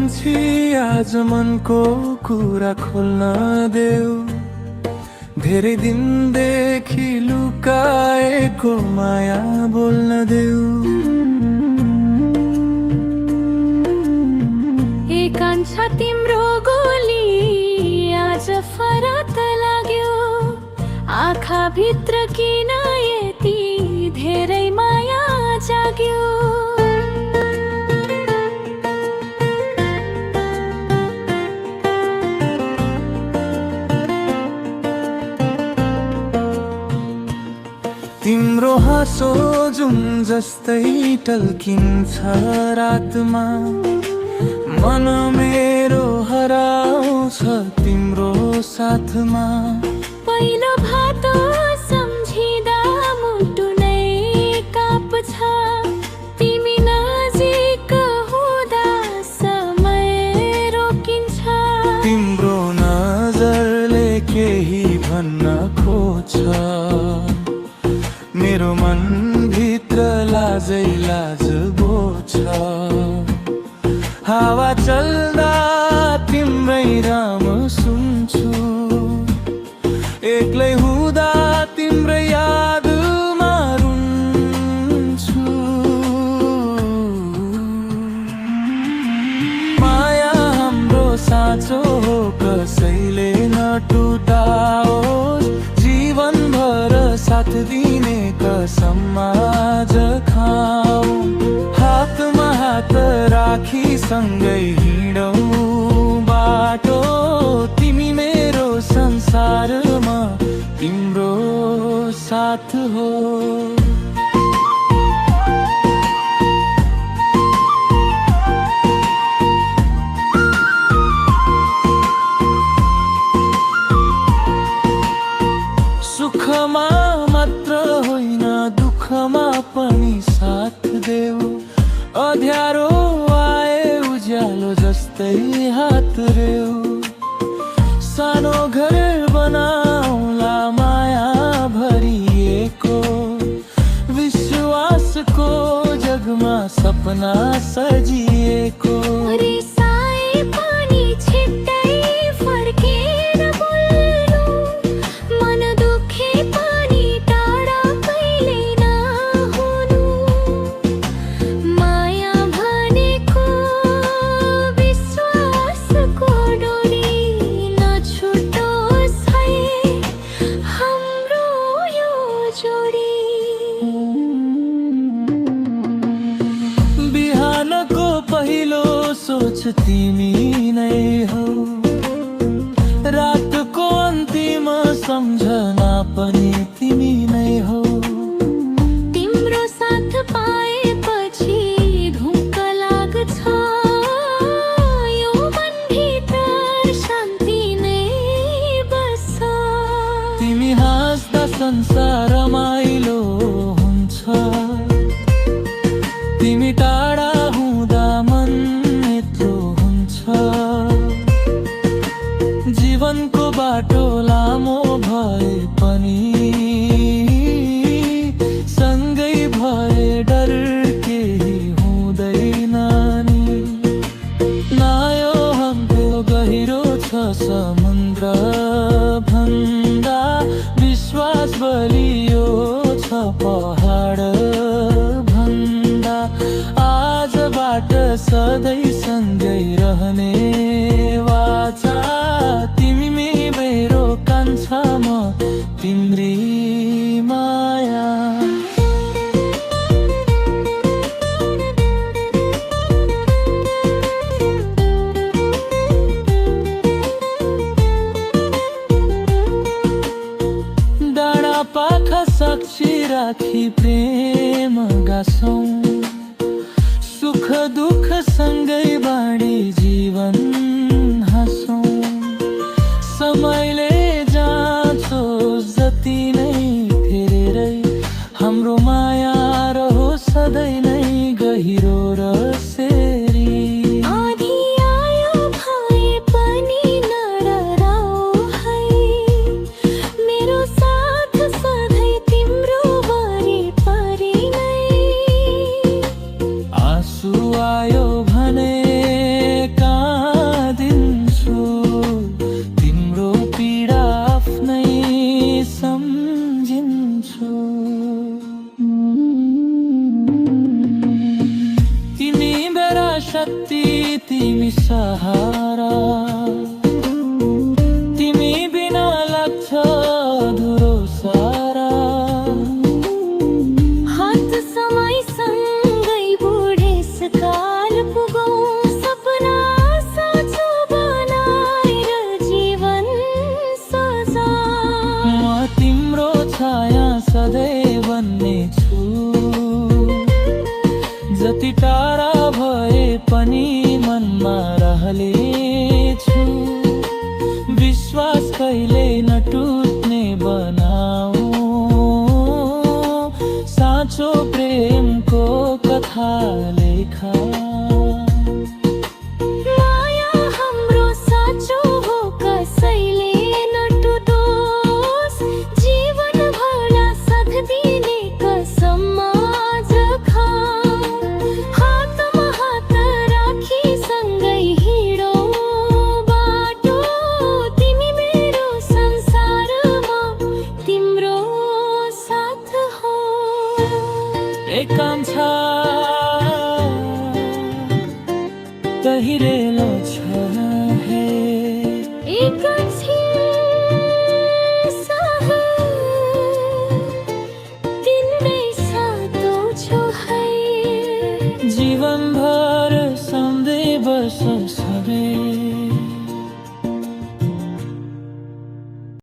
कान्छी आज मनको कुरा खोल्न देऊ, धेरै दिनदेखि लुकाएको माया बोल्न देऊ। कान्छा तिम्रो गोली आज फरक लाग्यो, आँखा भित्र किन यति धेरै माया जाग्यो। तिम्रो हाँसो जुन जस्तै टल्किन्छ रातमा, मन मेरो हराउँछ तिम्रो साथमा। पहिलो भातो सम्झिँदा मुटु नै काप्छ, तिमी नजिक हुँदा समय रोकिन्छ। तिम्रो नजरले केही भन्न खोज्छ, मेरो मन भित्र लाजै लाज बोल्छ। हावा चल्दा तिम्रै राम सुन्छु, एक्लै हुँदा तिम्रै यादमा रुन्छु। माया हाम्रो साँचो हो, कसैले नटुटाओस्, जीवनभर साथ दिने कसम आज खाऊ। हातमा हात राखी सँगै हिँडौँ बाटो, तिमी मेरो संसारमा तिम्रो साथ हो। सुखमा मात्र होइन दुःखमा पनि साथ देऊ, अँध्यारो आए उज्यालो जस्तै हात रेऊ। सानो घर बनाउला माया भरिएको, विश्वासको जगमा सपना सजिएको। बिहानको पहिलो सोच तिमी नै हौ, रातको अन्तिम सम्झना पनि तिमी नै हौ। तिम्रो साथ पाएपछि ढुक्क लाग्छ, यो मनभित्र शान्ति नै बस्छ। तिमी हाँस्दा संसार रमाइलो हुन्छ, तिमी टाढा हुँदा मन यत्रो हुन्छ। जीवनको बाटो लामो भए पनि सँगै भए डर केही हुँदैन नि। नायो हाम्रो गहिरो छ समुद्र भन्दा, विश्वास बलियो छ पहाड भन्दा। आजबाट सधैँ सँगै रहने वाचा, तिमी मेरो कान्छा म तिम्री माया। डाँडा पाखा साक्षी राखी प्रेम गाँसौँ, सुख दुःख सँगै बाँडी जीवन हाँसौँ। समयले जाँचो जति नै फेरेरै, हाम्रो माया रहो सधैँ नै गहिरो र सेरी। आधी आयो भए पनि नडराऊ है, मेरो साथ सधैँ तिम्रो वरिपरि नै। आँसु आयो भने टाढा भए पनि मनमा रहलेछु। विश्वास कहिले नटुट्ने बनाऊ, साँचो प्रेमको कथा लेख।